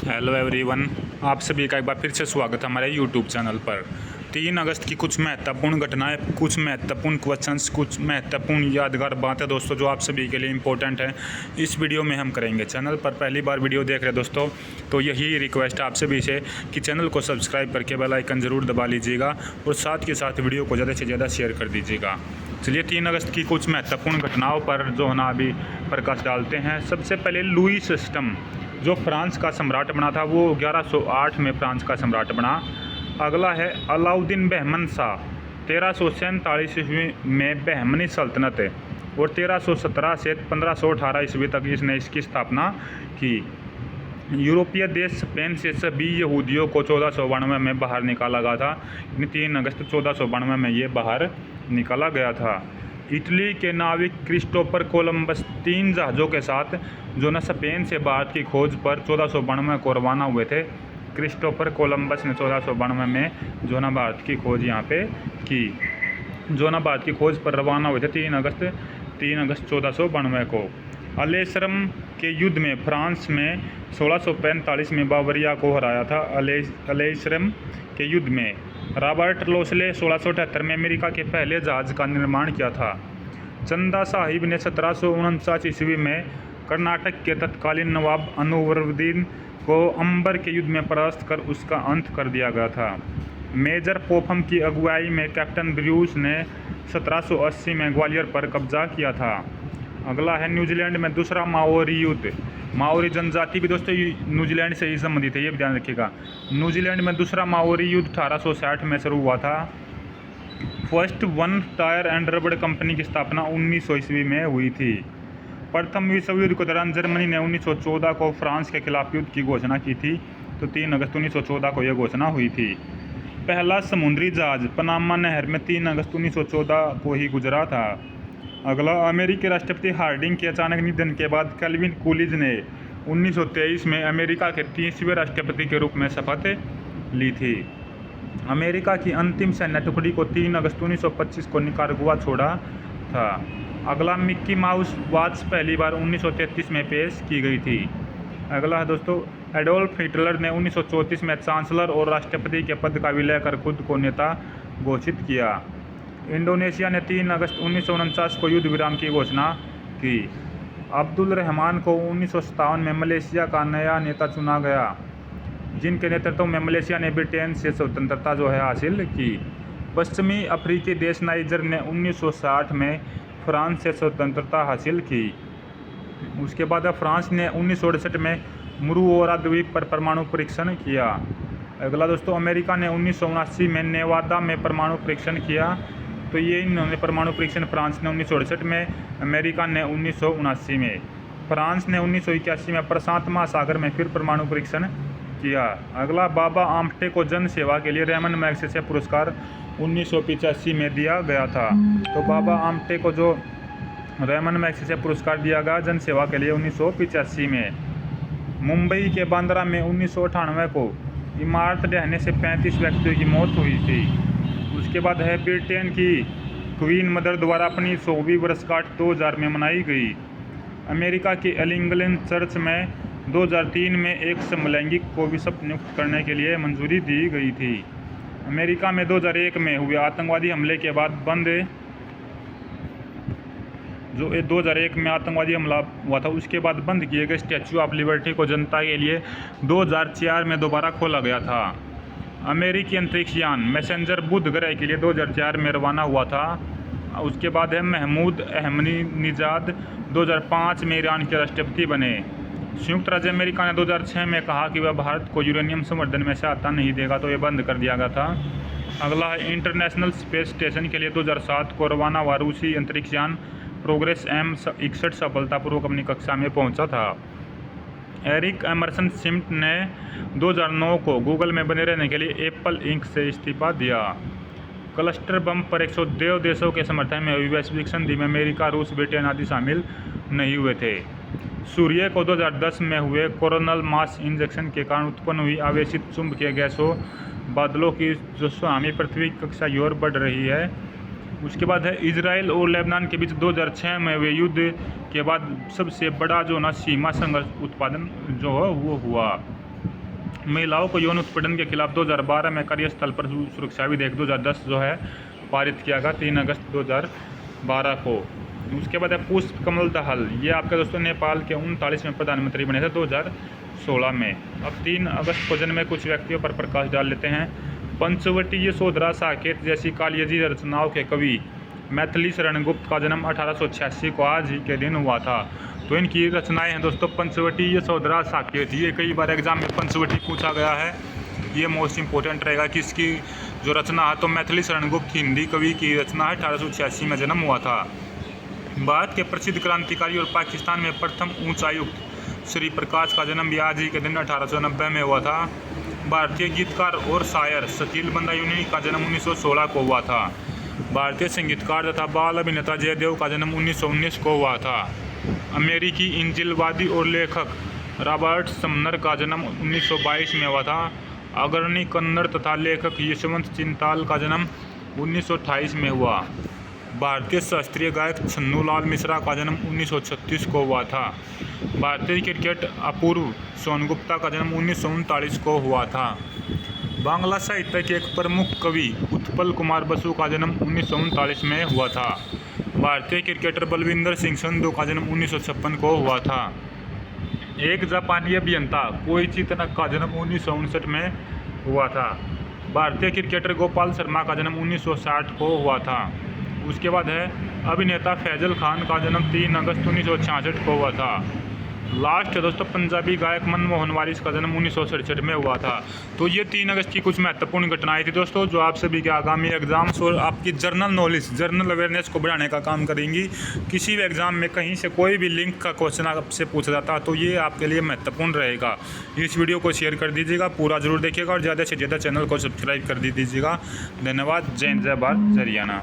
Hello everyone, आप सभी का एक बार फिर से स्वागत है हमारे यूट्यूब चैनल पर। 3 अगस्त की कुछ महत्वपूर्ण घटनाएं, कुछ महत्वपूर्ण क्वेश्चंस, कुछ महत्वपूर्ण यादगार बातें दोस्तों जो आप सभी के लिए इम्पोर्टेंट है, इस वीडियो में हम करेंगे। चैनल पर पहली बार वीडियो देख रहे दोस्तों तो यही रिक्वेस्ट है आप सभी से कि चैनल को सब्सक्राइब करके बेल आइकन ज़रूर दबा लीजिएगा और साथ के साथ वीडियो को ज़्यादा से ज़्यादा शेयर कर दीजिएगा। चलिए 3 अगस्त की कुछ महत्वपूर्ण घटनाओं पर जो है ना अभी प्रकाश डालते हैं। सबसे पहले लुई सिस्टम जो फ्रांस का सम्राट बना था, वो 1108 में फ्रांस का सम्राट बना। अगला है अलाउद्दीन बहमन शाह, 1347 ईस्वी में बहमनी सल्तनत है और 1317 से 1518 ईस्वी तक इसने इसकी स्थापना की। यूरोपीय देश स्पेन से सभी यहूदियों को 1492 में बाहर निकाला गया था। 3 अगस्त 1492 में ये बाहर निकाला गया था। इटली के नाविक क्रिस्टोफर कोलंबस 3 जहाज़ों के साथ जो न स्पेन से भारत की खोज पर 1492 को रवाना हुए थे। क्रिस्टोफर कोलंबस ने 1492 में जो न भारत की खोज यहाँ पे की, जो न भारत की खोज पर रवाना हुए थे 3 अगस्त 1492 को। अलेसरम के युद्ध में फ्रांस में 1645 में बावरिया को हराया था। अलेसरम के युद्ध में रॉबर्ट लोसले 1678 में अमेरिका के पहले जहाज़ का निर्माण किया था। चंदा साहिब ने 1749 ईस्वी में कर्नाटक के तत्कालीन नवाब अनवरुद्दीन को अंबर के युद्ध में परास्त कर उसका अंत कर दिया गया था। मेजर पोफम की अगुवाई में कैप्टन ब्रूस ने 1780 में ग्वालियर पर कब्जा किया था। अगला है न्यूजीलैंड में दूसरा माओरी युद्ध। माओरी जनजाति भी दोस्तों न्यूजीलैंड से ही संबंधित है, ये भी ध्यान रखिएगा। न्यूजीलैंड में दूसरा माओरी युद्ध 1860 में शुरू हुआ था। फर्स्ट वन टायर एंड रबड़ कंपनी की स्थापना 1900 ईस्वी में हुई थी। प्रथम विश्व युद्ध के दौरान जर्मनी ने 1914 को फ्रांस के खिलाफ युद्ध की घोषणा की थी, तो 3 अगस्त 1914 को यह घोषणा हुई थी। पहला समुद्री जहाज पनामा नहर में 3 अगस्त 1914 को ही गुजरा था। अगला अमेरिकी राष्ट्रपति हार्डिंग के अचानक निधन के बाद कैल्विन कूलिज ने 1923 में अमेरिका के 30वें राष्ट्रपति के रूप में शपथ ली थी। अमेरिका की अंतिम सैन्य टुकड़ी को 3 अगस्त 1925 को निकारागुआ छोड़ा था। अगला मिक्की माउस वॉच पहली बार 1933 में पेश की गई थी। अगला है दोस्तों एडोल्फ हिटलर ने 1934 में चांसलर और राष्ट्रपति के पद का विलय कर खुद को नेता घोषित किया। इंडोनेशिया ने 3 अगस्त 1949 को युद्ध विराम की घोषणा की। अब्दुल रहमान को 1957 में मलेशिया का नया नेता चुना गया, जिनके नेतृत्व में मलेशिया ने ब्रिटेन से स्वतंत्रता जो है हासिल की। पश्चिमी अफ्रीकी देश नाइजर ने 1960 में फ्रांस से स्वतंत्रता हासिल की। उसके बाद फ्रांस ने 1968 में मुरुओरा द्वीप पर परमाणु परीक्षण किया। अगला दोस्तों अमेरिका ने 1979 में नेवादा में परमाणु परीक्षण किया, तो ये इन्होंने परमाणु परीक्षण फ्रांस ने 1968 में, अमेरिका ने 1979 में। फ्रांस ने 1981 में प्रशांत महासागर में फिर परमाणु परीक्षण किया। अगला बाबा आमटे को जन सेवा के लिए रेमन मैग्सेसे पुरस्कार 1985 में दिया गया था। तो बाबा आमटे को जो रेमन मैग्सेसे पुरस्कार दिया गया जन सेवा के लिए 1985 में। मुंबई के बांद्रा में 1998 को इमारत ढहने से 35 व्यक्तियों की मौत हुई थी। उसके बाद है ब्रिटेन की क्वीन मदर द्वारा अपनी 100वीं वर्षगांठ 2000 में मनाई गई। अमेरिका की एलिंगलन चर्च में 2003 में एक समलैंगिक को बिशप नियुक्त करने के लिए मंजूरी दी गई थी। अमेरिका में 2001 में हुए आतंकवादी हमले के बाद बंद 2001 में आतंकवादी हमला हुआ था, उसके बाद बंद किए गए स्टैच्यू ऑफ लिबर्टी को जनता के लिए 2004 में दोबारा खोला गया था। अमेरिकी अंतरिक्ष यान मैसेंजर बुध ग्रह के लिए 2004 में रवाना हुआ था। उसके बाद है महमूद अहमदीनेजाद 2005 में ईरान के राष्ट्रपति बने। संयुक्त राज्य अमेरिका ने 2006 में कहा कि वह भारत को यूरेनियम संवर्धन में सहायता नहीं देगा, तो ये बंद कर दिया गया था। अगला है इंटरनेशनल स्पेस स्टेशन के लिए 2007 को रवाना हुआ रूसी अंतरिक्ष यान प्रोग्रेस M61 सफलतापूर्वक अपनी कक्षा में पहुंचा था। एरिक एमरसन सिम्ट ने 2009 को गूगल में बने रहने के लिए एप्पल इंक से इस्तीफा दिया। क्लस्टर बम पर 102 देशों के समर्थन में हुई वैश्विक संधि में अमेरिका, रूस, ब्रिटेन आदि शामिल नहीं हुए थे। सूर्य को 2010 में हुए कोरोनल मास इंजेक्शन के कारण उत्पन्न हुई आवेशित चुंबकीय गैसों बादलों की जो सुनामी पृथ्वी की कक्षा की ओर बढ़ रही है। उसके बाद है इजराइल और लेबनान के बीच 2006 में हुए युद्ध के बाद सबसे बड़ा जो ना सीमा संघर्ष उत्पादन जो है वो हुआ। महिलाओं को यौन उत्पीड़न के खिलाफ 2012 में कार्यस्थल पर सुरक्षा विधेयक 2010 जो है पारित किया गया 3 अगस्त 2012 को। उसके बाद है पुष्प कमल दहल, ये आपके दोस्तों नेपाल के 39वें प्रधानमंत्री बने थे 2016 में। अब 3 अगस्त को जन्मे कुछ व्यक्तियों पर प्रकाश डाल लेते हैं। पंचवटी यशोधरा साकेत जैसी कालियजी रचनाओं के कवि मैथिली शरण गुप्त का जन्म 1886 को आज ही के दिन हुआ था। तो इनकी रचनाएं हैं दोस्तों पंचवटी यशोधरा साकेत। ये कई बार एग्जाम में पंचवटी पूछा गया है, ये मोस्ट इंपॉर्टेंट रहेगा कि इसकी जो रचना है तो मैथिली शरण गुप्त हिंदी कवि की रचना है, 1886 में जन्म हुआ था। भारत के प्रसिद्ध क्रांतिकारी और पाकिस्तान में प्रथम उच्चायुक्त श्री प्रकाश का जन्म भी आज ही के दिन 1890 में हुआ था। भारतीय गीतकार और शायर शकील बंदायूनी का जन्म 1916 को हुआ था। भारतीय संगीतकार तथा बाल अभिनेता जयदेव का जन्म 1919 को हुआ था। अमेरिकी इंजिलवादी और लेखक रॉबर्ट समनर का जन्म 1922 में हुआ था। अग्रणी कन्नड़ तथा लेखक यशवंत चिंताल का जन्म 1928 में हुआ। भारतीय शास्त्रीय गायक छन्नूलाल मिश्रा का जन्म 1936 को हुआ था। भारतीय क्रिकेट अपूर्व सोनगुप्ता का जन्म 1939 को हुआ था। बांग्ला साहित्य के एक प्रमुख कवि उत्पल कुमार बसु का जन्म 1939 में हुआ था। भारतीय क्रिकेटर बलविंदर सिंह संधू का जन्म 1956 को हुआ था। एक जापानी अभियंता कोइची तनक का जन्म 1959 में हुआ था। भारतीय क्रिकेटर गोपाल शर्मा का जन्म 1960 को हुआ था। उसके बाद है अभिनेता फैजल खान का जन्म 3 अगस्त 1966 को हुआ था। लास्ट है दोस्तों पंजाबी गायक मनमोहन वारिस का जन्म 1967 में हुआ था। तो ये 3 अगस्त की कुछ महत्वपूर्ण घटनाएं थी दोस्तों, जो आप सभी के आगामी एग्जाम्स और आपकी जर्नल नॉलेज, जर्नल अवेयरनेस को बढ़ाने का काम करेंगी। किसी भी एग्जाम में कहीं से कोई भी लिंक का क्वेश्चन आपसे पूछा जाता है तो ये आपके लिए महत्वपूर्ण रहेगा। इस वीडियो को शेयर कर दीजिएगा, पूरा जरूर देखिएगा और ज़्यादा से ज़्यादा चैनल को सब्सक्राइब कर दीजिएगा। धन्यवाद। जय हिंद, जय भारत, जय हरियाणा।